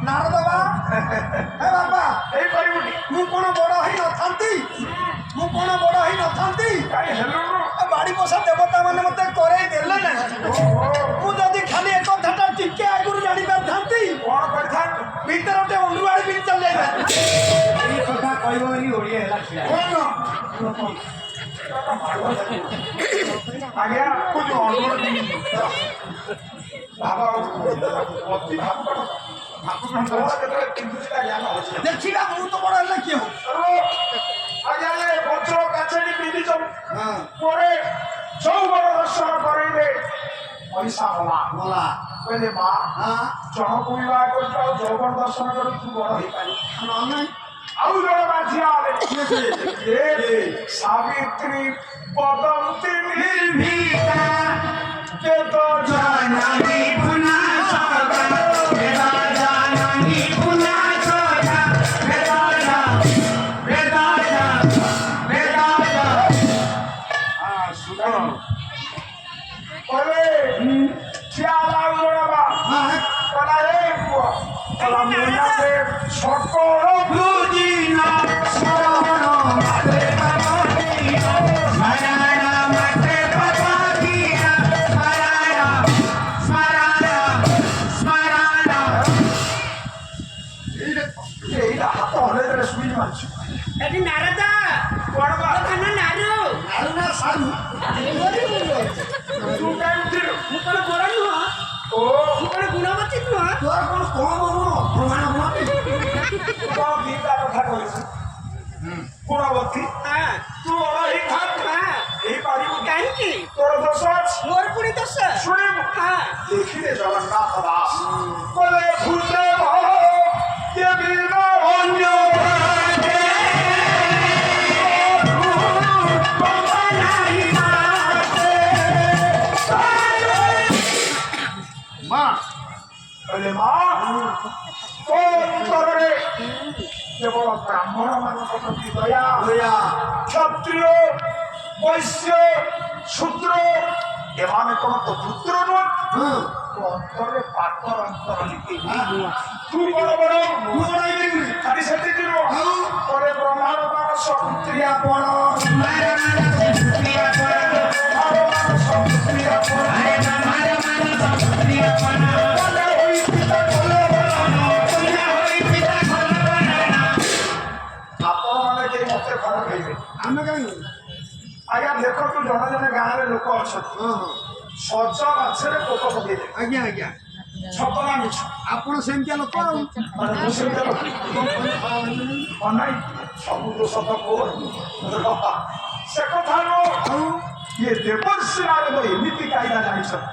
ନାରଦ ବା ହେ ବାବା ହେଇପାରିବୁନି ମୁଁ କ'ଣ ବଡ଼ ହେଇନଥାନ୍ତି ମୁଁ କ'ଣ ବଡ଼ ହେଇନଥାନ୍ତି କାହିଁ ହେଲୁନୁ ବାଡ଼ି ବସା ଦେବତା ମାନେ ମୋତେ କରେଇ ଦେଲେ ନା ମୁଁ ଯଦି ଖାଲି ଏ କଥାଟା ଟିକେ ଆଗରୁ ଜାଣିପାରିଥାନ୍ତି କ'ଣ କରିଥାନ୍ତୁ ଭିତରେ ଗୋଟେ ଅଣ୍ଡୁଆଳି ବି ଚାଲି ଯାଇଥାନ୍ତି এই কথা কইব বলি ওড়িয়া হেলা ছিলা କ'ଣ ଆଜ୍ଞା ମୁଁ ଯୋଉ ଅନୁରୋଧ ଭାବ ଅତି ଭାବୁଛନ୍ତି କେତେବେଳେ ପିନ୍ଧୁଛି ତା ଜ୍ଞାନ ଅଛି ଦେଖିବା ମୁଁ ତ ବଡ଼ ହେଲେ କିଏ ହଉ ଆଜ୍ଞା ବଜ୍ର କାଛେଡ଼ି ପିନ୍ଧିଛନ୍ତି ହଁ ପରେ ଯୌବନ ଦର୍ଶନ କରେଇବେ ପଇସା ହଲା ଗଲା କହିଲେ ମା ହଁ ଜଣକୁ ବିବାହ କରୁଛୁ ଆଉ ଯୌବନ ଦର୍ଶନ କରି ତୁ ବଡ଼ ହେଇପାରିବୁ ନହେଲେ ଆଉ ଜଣେ ମାଝିଆ କିଏ ସେ ସାବିତ୍ରୀ ବଦନ୍ତି ନିର୍ଭୀତା କେତ ଜାନୀ পুনা সদা বেদা জাননি পুনা সদা বেদা বেদা বেদা শুন বলে ঠিয়া লাউ জড়াবা কলা রে পুয়া কলা মনে সকল বুঝিনা শরণ মাতে পাবনিনা স্মরণ মাতে পাবনিনা স্মরণ এইটা হাত হলে ধরে শুই মারছি এটি নারদা বড় বা ওখানে নারু নারু না সারু তু কাই উঠিলু ମୁଁ କ'ଣ ବଡ଼ ନୁହଁ ও ମୁଁ କ'ଣ ଗୁଣବତୀ ନୁହଁ তোর কোনো কম হবো প্রমাণ হবো কোন দিটা কথা কইছি গুণবতী ହଁ তু বড় হি থাক ହଁ এই পারিবু କାହିଁକି তোর দোষ আছে ମୋର ପୁଣି ଦୋଷ শুনিবু ହଁ দেখিলে জগন্নাথ দাস বলে ভূতে ভব দেবী অন্য মা বলে মা কোন তরণে কেবল ব্রাহ্মণ ମାନଙ୍କ প্রতি দয়া হইয়া ক্ষত্রিয় বৈশ্য শূদ্র এମାନେ কোন তো পুত্র নয় হ্যাঁ তো অন্তরে পাথর অন্তর লিখে তু বড় বড় ମୁଁ ବଡ଼ ହେଇପାରିବିନି ଖାଲି ସେତିକି ନୁହଁ ଆଉ ପରେ ବ୍ରହ୍ମାଣ୍ଡ ମାନସ କ୍ରିୟା ପଣ ଆପଣମାନେ କେହି ମତେ ଖରାପ ହେଇବେ ଆମେ କାହିଁକି ଆଜ୍ଞା ଦେଖନ୍ତୁ ଜଣେ ଜଣେ ଗାଁରେ ଲୋକ ଅଛନ୍ତି ହଁ ହଁ ସଜ ମାଛରେ ପୋକ ପକେଇଦେବେ ଆଜ୍ଞା ଆଜ୍ଞା ସତ ନା ମିଛ ଆପଣ ସେମିତିଆ ଲୋକ ଆଉ ମାନେ ମୁଁ ସେମିତି ଲୋକ ଅନାଇ ସବୁ ଦୋଷ ତ ମୋର ସେ କଥା ନୁହଁ ଆଉ ଇଏ ଦେବର୍ଷି ନାରଦ ଏମିତି କାଇଦା ଜାଣିଛନ୍ତି